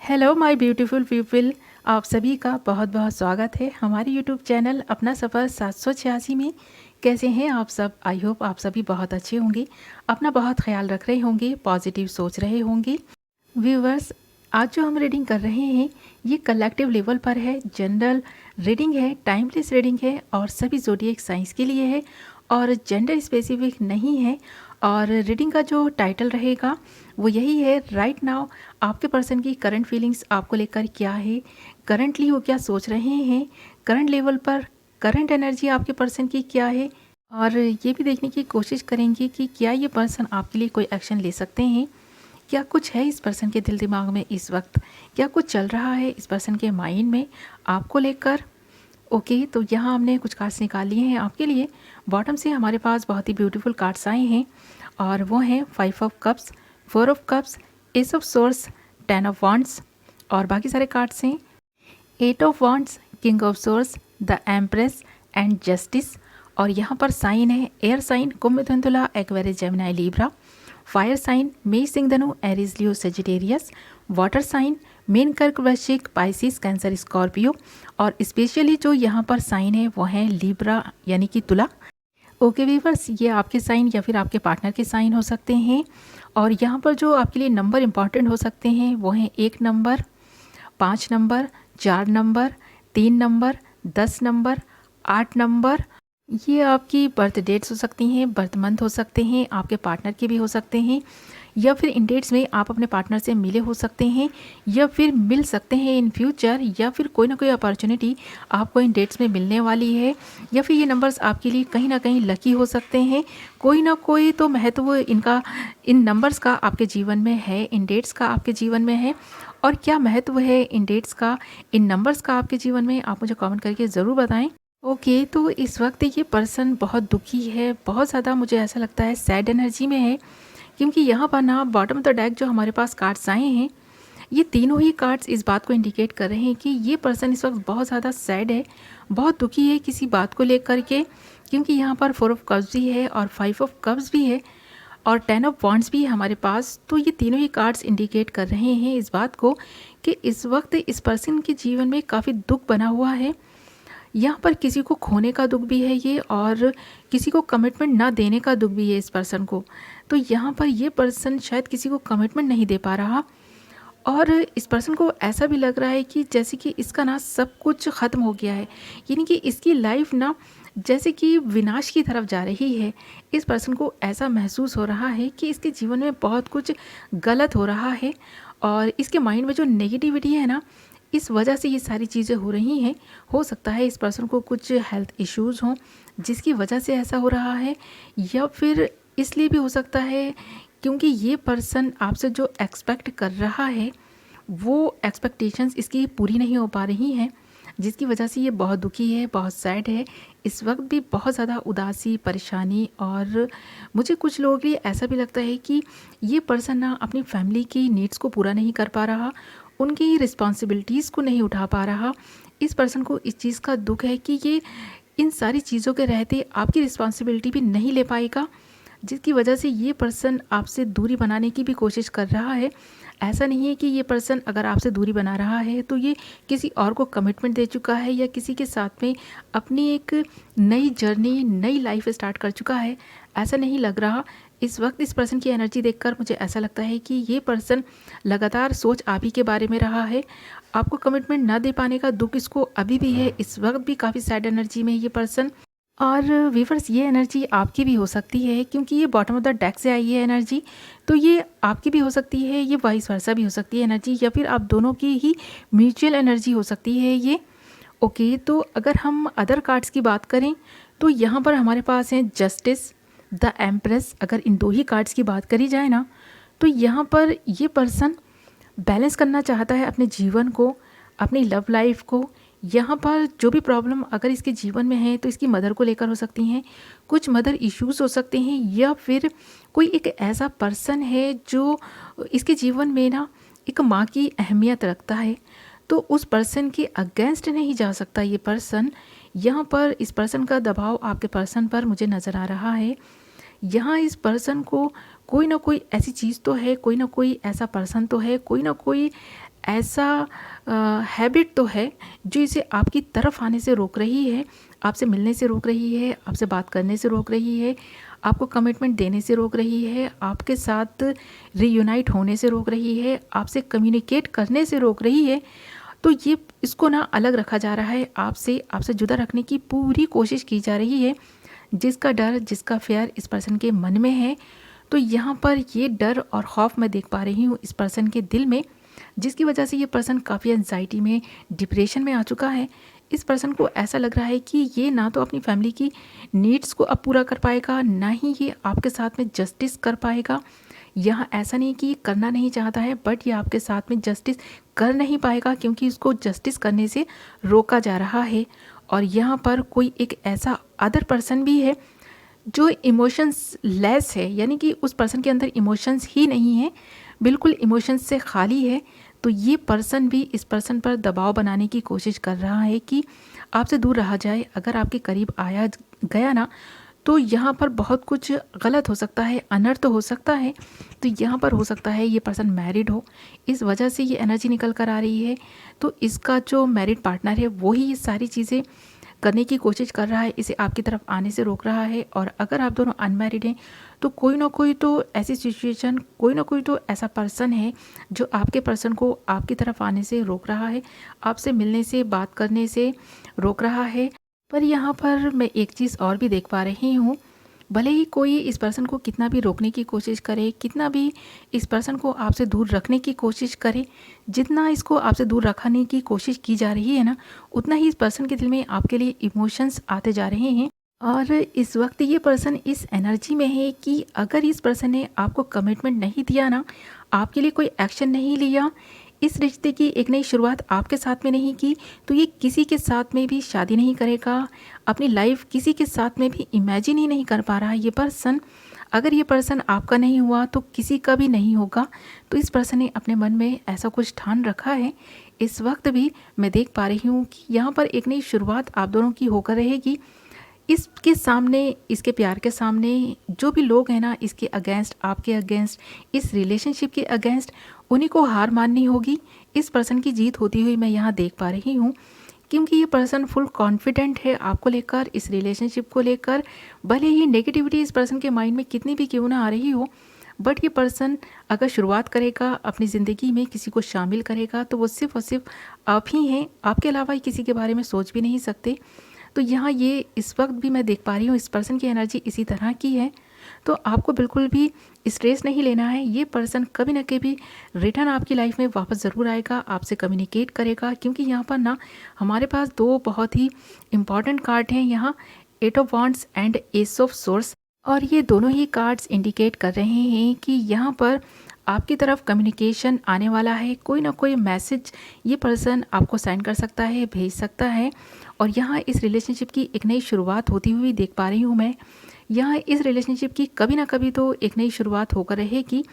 Hello my beautiful people. आप सभी का बहुत बहुत स्वागत है हमारे यूट्यूब चैनल अपना सफ़र 786 में। कैसे हैं आप सब? आई होप आप सभी बहुत अच्छे होंगे, अपना बहुत ख्याल रख रहे होंगे, पॉजिटिव सोच रहे होंगे। व्यूवर्स, आज जो हम रीडिंग कर रहे हैं ये कलेक्टिव लेवल पर है, जनरल रीडिंग है, टाइमलेस रीडिंग है और सभी ज़ोडिएक साइंस के लिए है और जेंडर स्पेसिफिक नहीं है। और रीडिंग का जो टाइटल रहेगा वो यही है, राइट नाउ आपके पर्सन की करंट फीलिंग्स आपको लेकर क्या है, करंटली वो क्या सोच रहे हैं, करंट लेवल पर करंट एनर्जी आपके पर्सन की क्या है। और ये भी देखने की कोशिश करेंगे कि क्या ये पर्सन आपके लिए कोई एक्शन ले सकते हैं, क्या कुछ है इस पर्सन के दिल दिमाग में इस वक्त, क्या कुछ चल रहा है इस पर्सन के माइंड में आपको लेकर। ओके, तो यहाँ हमने कुछ कार्ड्स निकाल लिए हैं आपके लिए। बॉटम से हमारे पास बहुत ही ब्यूटीफुल कार्ड्स आए हैं और वो हैं 5 of cups, 4 of cups, S of source, 10 of wands और बाकी सारे कार्ड्स हैं 8 of wands, king of source, the empress and justice. और यहाँ पर साइन है एयर साइन कुंभ मिथुन तुला Aquarius Gemini Libra, fire sign मेष सिंह धनु Aries Leo Sagittarius, water sign मीन कर्क वृश्चिक पाइसिस कैंसर स्कॉर्पियो और स्पेशली जो यहाँ पर साइन है वो है लिब्रा यानी कि तुला। ओके वीवर्स, ये आपके साइन या फिर आपके पार्टनर के साइन हो सकते हैं। और यहाँ पर जो आपके लिए नंबर इंपॉर्टेंट हो सकते हैं वो हैं 1 number, 5 number, 4 number, 3 number, 10 number, 8 number. ये आपकी बर्थ डेट्स हो सकती हैं, बर्थ मंथ हो सकते हैं, आपके पार्टनर के भी हो सकते हैं या फिर इन डेट्स में आप अपने पार्टनर से मिले हो सकते हैं या फिर मिल सकते हैं इन फ्यूचर, या फिर कोई ना कोई अपॉर्चुनिटी आपको इन डेट्स में मिलने वाली है, या फिर ये नंबर्स आपके लिए कहीं ना कहीं लकी हो सकते हैं। कोई ना कोई तो महत्व इनका, इन नंबर्स का आपके जीवन में है, इन डेट्स का आपके जीवन में है। और क्या महत्व है इन डेट्स का, इन नंबर्स का आपके जीवन में, आप मुझे कमेंट करके ज़रूर बताएं। ओके, तो इस वक्त ये पर्सन बहुत दुखी है, बहुत ज़्यादा मुझे ऐसा लगता है सैड एनर्जी में है, क्योंकि यहाँ पर ना बॉटम ऑफ द डेक जो हमारे पास कार्ड्स आए हैं ये तीनों ही कार्ड्स इस बात को इंडिकेट कर रहे हैं कि ये पर्सन इस वक्त बहुत ज़्यादा सैड है, बहुत दुखी है किसी बात को लेकर के, क्योंकि यहाँ पर 4 ऑफ कप्स भी है और 5 ऑफ कप्स भी है और 10 ऑफ वॉन्ड्स भी है हमारे पास। तो ये तीनों ही कार्ड्स इंडिकेट कर रहे हैं इस बात को कि इस वक्त इस पर्सन के जीवन में काफ़ी दुख बना हुआ है। यहाँ पर किसी को खोने का दुख भी है ये, और किसी को कमिटमेंट ना देने का दुख भी है इस पर्सन को। तो यहाँ पर ये पर्सन शायद किसी को कमिटमेंट नहीं दे पा रहा और इस पर्सन को ऐसा भी लग रहा है कि जैसे कि इसका ना सब कुछ ख़त्म हो गया है, यानी कि इसकी लाइफ ना जैसे कि विनाश की तरफ जा रही है। इस पर्सन को ऐसा महसूस हो रहा है कि इसके जीवन में बहुत कुछ गलत हो रहा है और इसके माइंड में जो नेगेटिविटी है ना, इस वजह से ये सारी चीज़ें हो रही हैं। हो सकता है इस पर्सन को कुछ हेल्थ इश्यूज़ हों जिसकी वजह से ऐसा हो रहा है, या फिर इसलिए भी हो सकता है क्योंकि ये पर्सन आपसे जो एक्सपेक्ट कर रहा है वो एक्सपेक्टेशंस इसकी पूरी नहीं हो पा रही हैं, जिसकी वजह से ये बहुत दुखी है, बहुत सैड है। इस वक्त भी बहुत ज़्यादा उदासी, परेशानी, और मुझे कुछ लोगों के लिए ऐसा भी लगता है कि ये पर्सन ना अपनी फैमिली की नीड्स को पूरा नहीं कर पा रहा, उनकी रिस्पॉन्सिबिलिटीज़ को नहीं उठा पा रहा। इस पर्सन को इस चीज़ का दुख है कि ये इन सारी चीज़ों के रहते आपकी रिस्पॉन्सिबिलिटी भी नहीं ले पाएगा, जिसकी वजह से ये पर्सन आपसे दूरी बनाने की भी कोशिश कर रहा है। ऐसा नहीं है कि ये पर्सन अगर आपसे दूरी बना रहा है तो ये किसी और को कमिटमेंट दे चुका है या किसी के साथ में अपनी एक नई जर्नी, नई लाइफ स्टार्ट कर चुका है, ऐसा नहीं लग रहा। इस वक्त इस पर्सन की एनर्जी देखकर मुझे ऐसा लगता है कि ये पर्सन लगातार सोच आप ही के बारे में रहा है, आपको कमिटमेंट ना दे पाने का दुख इसको अभी भी है। इस वक्त भी काफ़ी सैड एनर्जी में है ये पर्सन। और वीवर्स, ये एनर्जी आपकी भी हो सकती है क्योंकि ये बॉटम ऑफ द डेक से आई है एनर्जी, तो ये आपकी भी हो सकती है, ये वाइस वर्सा भी हो सकती है एनर्जी, या फिर आप दोनों की ही म्यूचुअल एनर्जी हो सकती है ये। ओके, तो अगर हम अदर कार्ड्स की बात करें तो यहाँ पर हमारे पास हैं जस्टिस, द एम्प्रेस। अगर इन दो ही कार्ड्स की बात करी जाए ना तो यहाँ पर ये पर्सन बैलेंस करना चाहता है अपने जीवन को, अपनी लव लाइफ को। यहाँ पर जो भी प्रॉब्लम अगर इसके जीवन में है तो इसकी मदर को लेकर हो सकती हैं, कुछ मदर इश्यूज़ हो सकते हैं, या फिर कोई एक ऐसा पर्सन है जो इसके जीवन में ना एक माँ की अहमियत रखता है, तो उस पर्सन के अगेंस्ट नहीं जा सकता ये पर्सन। यहाँ पर इस पर्सन का दबाव आपके पर्सन पर मुझे नज़र आ रहा है। यहाँ इस पर्सन को कोई ना कोई ऐसी चीज़ तो है, कोई ना कोई ऐसा पर्सन तो है, कोई ना कोई ऐसा हैबिट तो है जो इसे आपकी तरफ आने से रोक रही है, आपसे मिलने से रोक रही है, आपसे बात करने से रोक रही है, आपको कमिटमेंट देने से रोक रही है, आपके साथ रीयूनाइट होने से रोक रही है, आपसे कम्युनिकेट करने से रोक रही है। तो ये इसको ना अलग रखा जा रहा है, आपसे आपसे जुदा रखने की पूरी कोशिश की जा रही है। जिसका डर, जिसका फ़ियर इस पर्सन के मन में है, तो यहाँ पर ये डर और खौफ मैं देख पा रही हूँ इस पर्सन के दिल में, जिसकी वजह से ये पर्सन काफ़ी एंजाइटी में, डिप्रेशन में आ चुका है। इस पर्सन को ऐसा लग रहा है कि ये ना तो अपनी फैमिली की नीड्स को अब पूरा कर पाएगा, ना ही ये आपके साथ में जस्टिस कर पाएगा। यहाँ ऐसा नहीं कि ये करना नहीं चाहता है, बट ये आपके साथ में जस्टिस कर नहीं पाएगा क्योंकि इसको जस्टिस करने से रोका जा रहा है। और यहाँ पर कोई एक ऐसा अदर पर्सन भी है जो इमोशंस लेस है, यानी कि उस पर्सन के अंदर इमोशंस ही नहीं है, बिल्कुल इमोशंस से खाली है। तो ये पर्सन भी इस पर्सन पर दबाव बनाने की कोशिश कर रहा है कि आपसे दूर रहा जाए। अगर आपके करीब आया गया ना, तो यहाँ पर बहुत कुछ गलत हो सकता है, अनर्थ हो सकता है। तो यहाँ पर हो सकता है ये पर्सन मैरिड हो, इस वजह से ये एनर्जी निकल कर आ रही है। तो इसका जो मैरिड पार्टनर है वही ये सारी चीज़ें करने की कोशिश कर रहा है, इसे आपकी तरफ आने से रोक रहा है। और अगर आप दोनों अनमैरिड हैं तो कोई ना कोई तो ऐसी सिचुएशन, कोई ना कोई तो ऐसा पर्सन है जो आपके पर्सन को आपकी तरफ आने से रोक रहा है, आपसे मिलने से, बात करने से रोक रहा है। पर यहाँ पर मैं एक चीज़ और भी देख पा रही हूँ, भले ही कोई इस पर्सन को कितना भी रोकने की कोशिश करे, कितना भी इस पर्सन को आपसे दूर रखने की कोशिश करे, जितना इसको आपसे दूर रखने की कोशिश की जा रही है ना, उतना ही इस पर्सन के दिल में आपके लिए इमोशंस आते जा रहे हैं। और इस वक्त ये पर्सन इस एनर्जी में है कि अगर इस पर्सन ने आपको कमिटमेंट नहीं दिया ना, आपके लिए कोई एक्शन नहीं लिया, इस रिश्ते की एक नई शुरुआत आपके साथ में नहीं की, तो ये किसी के साथ में भी शादी नहीं करेगा, अपनी लाइफ किसी के साथ में भी इमेजिन ही नहीं कर पा रहा ये पर्सन। अगर ये पर्सन आपका नहीं हुआ तो किसी का भी नहीं होगा। तो इस पर्सन ने अपने मन में ऐसा कुछ ठान रखा है। इस वक्त भी मैं देख पा रही हूँ कि यहाँ पर एक नई शुरुआत आप दोनों की होकर रहेगी। इसके सामने, इसके प्यार के सामने जो भी लोग हैं ना, इसके अगेंस्ट, आपके अगेंस्ट, इस रिलेशनशिप के अगेंस्ट, उन्हीं को हार माननी होगी। इस पर्सन की जीत होती हुई मैं यहाँ देख पा रही हूँ, क्योंकि ये पर्सन फुल कॉन्फिडेंट है आपको लेकर, इस रिलेशनशिप को लेकर। भले ही नेगेटिविटी इस पर्सन के माइंड में कितनी भी क्यों ना आ रही हो, बट ये पर्सन अगर शुरुआत करेगा, अपनी ज़िंदगी में किसी को शामिल करेगा, तो वो सिर्फ और सिर्फ आप ही हैं, आपके अलावा किसी के बारे में सोच भी नहीं सकते। तो यहाँ ये इस वक्त भी मैं देख पा रही हूँ इस पर्सन की एनर्जी इसी तरह की है। तो आपको बिल्कुल भी स्ट्रेस नहीं लेना है। ये पर्सन कभी ना कभी रिटर्न आपकी लाइफ में वापस ज़रूर आएगा, आपसे कम्युनिकेट करेगा, क्योंकि यहाँ पर ना हमारे पास दो बहुत ही इम्पॉर्टेंट कार्ड हैं यहाँ, eight of wands and ace of swords. और ये दोनों ही कार्ड्स इंडिकेट कर रहे हैं कि यहाँ पर आपकी तरफ कम्युनिकेशन आने वाला है, कोई ना कोई मैसेज ये पर्सन आपको सेंड कर सकता है, भेज सकता है। और यहाँ इस रिलेशनशिप की एक नई शुरुआत होती हुई देख पा रही हूँ मैं। यहाँ इस रिलेशनशिप की कभी ना कभी तो एक नई शुरुआत होकर रहेगी।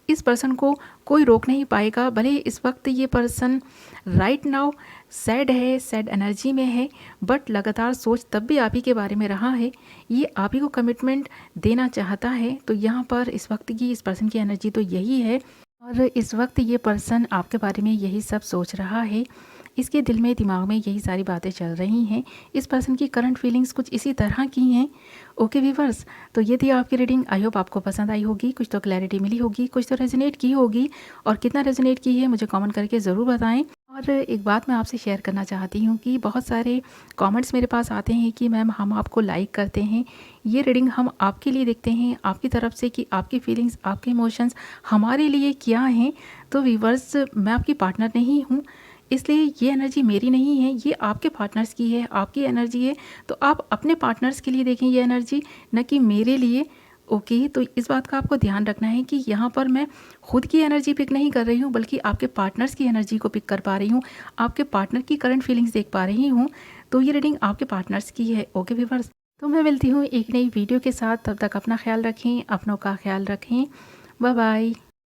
इस पर्सन को कोई रोक नहीं पाएगा। भले इस वक्त ये पर्सन राइट नाउ सैड है, सैड एनर्जी में है, बट लगातार सोच तब भी आप ही के बारे में रहा है। ये आप ही को कमिटमेंट देना चाहता है। तो यहाँ पर इस वक्त की इस पर्सन की एनर्जी तो यही है। और इस वक्त ये पर्सन आपके बारे में यही सब सोच रहा है, इसके दिल में, दिमाग में यही सारी बातें चल रही हैं। इस पर्सन की करंट फीलिंग्स कुछ इसी तरह की हैं। ओके व्यूअर्स, तो ये थी आपकी रीडिंग। आई होप आपको पसंद आई होगी, कुछ तो क्लैरिटी मिली होगी, कुछ तो रेजोनेट की होगी। और कितना रेजोनेट की है मुझे कमेंट करके ज़रूर बताएं। और एक बात मैं आपसे शेयर करना चाहती हूँ कि बहुत सारे कमेंट्स मेरे पास आते हैं कि मैम हम आपको लाइक करते हैं, ये रीडिंग हम आपके लिए देखते हैं, आपकी तरफ से कि आपकी फीलिंग्स, आपके इमोशंस हमारे लिए क्या हैं। तो व्यूअर्स, मैं आपकी पार्टनर नहीं हूँ, इसलिए ये एनर्जी मेरी नहीं है, ये आपके पार्टनर्स की है, आपकी एनर्जी है। तो आप अपने पार्टनर्स के लिए देखें ये एनर्जी, न कि मेरे लिए। ओके, तो इस बात का आपको ध्यान रखना है कि यहाँ पर मैं खुद की एनर्जी पिक नहीं कर रही हूँ, बल्कि आपके पार्टनर्स की एनर्जी को पिक कर पा रही हूँ, आपके पार्टनर की करंट फीलिंग्स देख पा रही हूँ। तो ये रीडिंग आपके पार्टनर्स की है। ओके व्यूअर्स, तो मैं मिलती हूँ एक नई वीडियो के साथ। तब तक अपना ख्याल रखें, अपनों का ख्याल रखें। Bye bye.